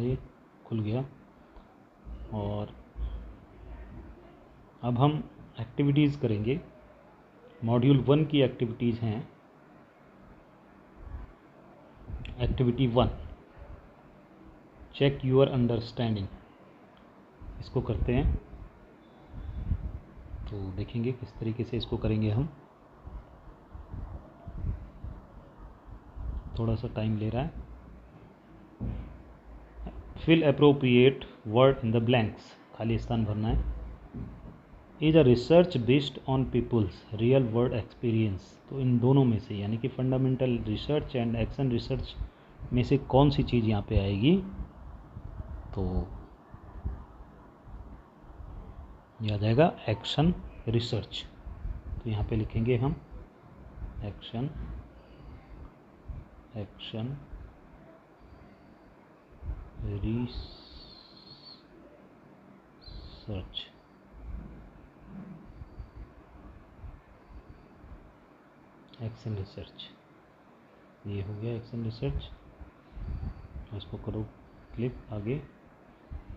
ये खुल गया। और अब हम एक्टिविटीज़ करेंगे। मॉड्यूल 1 की एक्टिविटीज़ हैं। Activity 1, check your understanding. इसको करते हैं, तो देखेंगे किस तरीके से इसको करेंगे हम। थोड़ा सा टाइम ले रहा है। Fill appropriate word in the blanks, खाली स्थान भरना है। Is a research based on people's real world experience. तो इन दोनों में से यानी कि fundamental research and action research में से कौन सी चीज़ यहाँ पे आएगी, तो यह आ जाएगा एक्शन रिसर्च। तो यहाँ पे लिखेंगे हम एक्शन रिसर्च। एक्शन रिसर्च, ये हो गया एक्शन रिसर्च। इसको करो क्लिक आगे।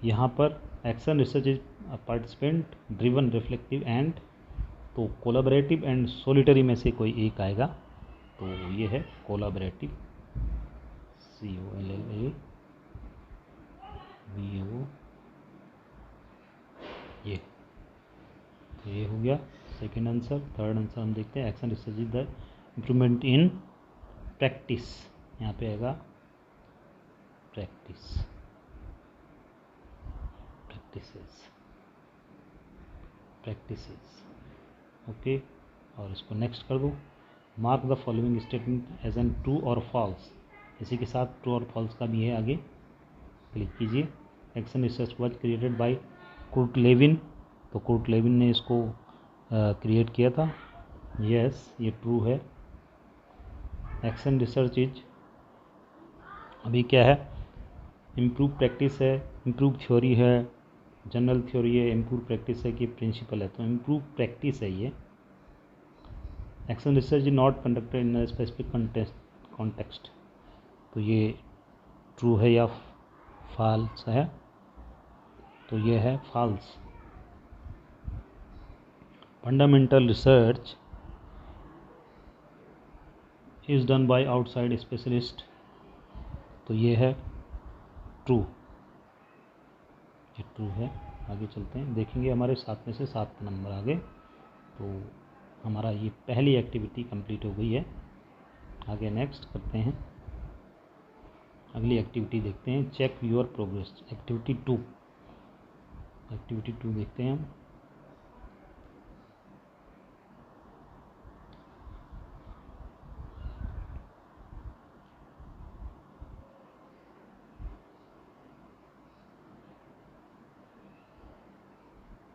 यहाँ पर action research is participant driven reflective and, तो कोलाबरेटिव एंड सोलिटरी में से कोई एक आएगा, तो ये है कोलाबरेटिव, COLLABO, ये तो ये हो गया सेकेंड आंसर। थर्ड आंसर हम देखते हैं। Action research is the improvement in practice, यहाँ पे आएगा प्रैक्टिसेस। ओके, और इसको नेक्स्ट कर दो। Mark the following statement as an true और फॉल्स। इसी के साथ ट्रू और फॉल्स का भी है, आगे क्लिक कीजिए। Action research was created by Kurt Lewin, तो कुर्ट लेविन ने इसको क्रिएट किया था। यस, ये ट्रू है। एक्शन रिसर्च इज अभी क्या है, इम्प्रूव प्रैक्टिस है, इम्प्रूव थ्योरी है, जनरल थ्योरी है, इम्प्रूव प्रैक्टिस है कि प्रिंसिपल है, तो इम्प्रूव प्रैक्टिस है ये। Action research is not conducted in specific context, तो ये ट्रू है या फॉल्स है, तो ये है false. Fundamental research is done by outside specialist, तो ये है ट्रू, ये ट्रू है। आगे चलते हैं, देखेंगे हमारे 7 में से 7 नंबर आ गए, तो हमारा ये पहली एक्टिविटी कंप्लीट हो गई है। आगे नेक्स्ट करते हैं, अगली एक्टिविटी देखते हैं। चेक योर प्रोग्रेस, एक्टिविटी 2 देखते हैं हम।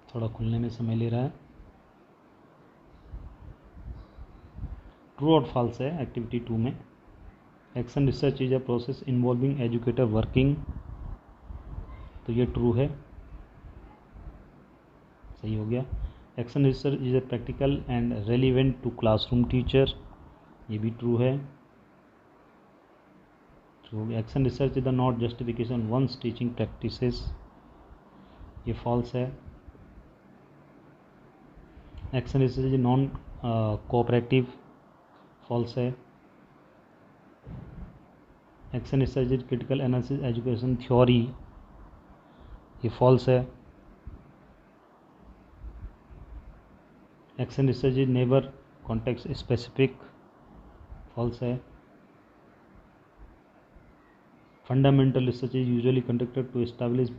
थोड़ा खुलने में समय ले रहा है। ट्रू और फॉल्स है एक्टिविटी 2 में। Action research is a process involving educator working, तो ये ट्रू है, सही हो गया। Action research is a practical and relevant to classroom teacher, ये भी ट्रू है, ट्रू हो गया। Action research is the not justification one's teaching practices, ये फॉल्स है। Action research is non cooperative, false है। Action research is critical analysis education theory, ये false है। Action research is neighbour context specific, false है। Fundamental research is usually conducted to establish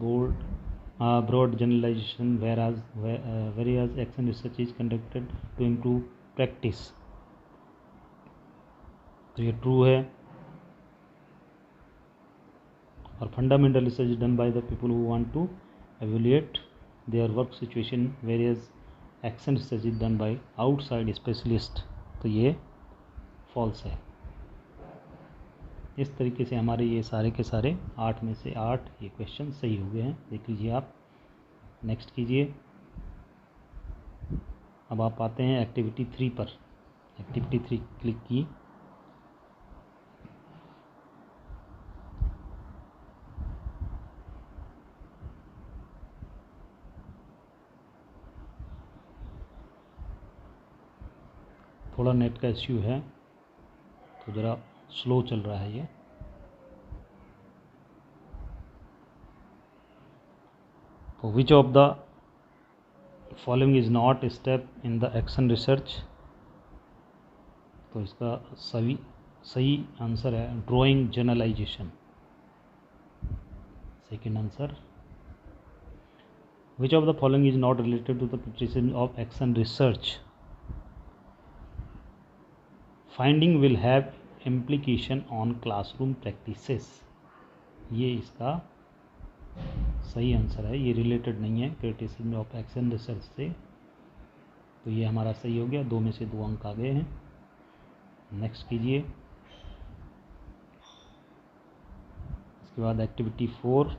broad generalization, whereas action research is conducted to improve practice, तो ये true है। और fundamental research is done by the people who want to evaluate their work situation, whereas action research is done by outside specialist, तो ये false है। इस तरीके से हमारे ये सारे के सारे 8 में से 8 ये क्वेश्चन सही हो गए हैं, देख लीजिए आप। नेक्स्ट कीजिए। अब आप आते हैं एक्टिविटी 3 पर। एक्टिविटी 3 क्लिक की। थोड़ा नेट का इश्यू है तो ज़रा स्लो चल रहा है ये। तो which of the following is not step in the action research, तो इसका सही आंसर है drawing generalisation, second answer. Which of the following is not related to the preparation of action research, finding will have implication on classroom practices, ये इसका सही answer है, ये related नहीं है क्रिटिसिज्म ऑफ एक्शन रिसर्च से। तो ये हमारा सही हो गया, 2 में से 2 अंक आ गए हैं। नेक्स्ट कीजिए। इसके बाद एक्टिविटी 4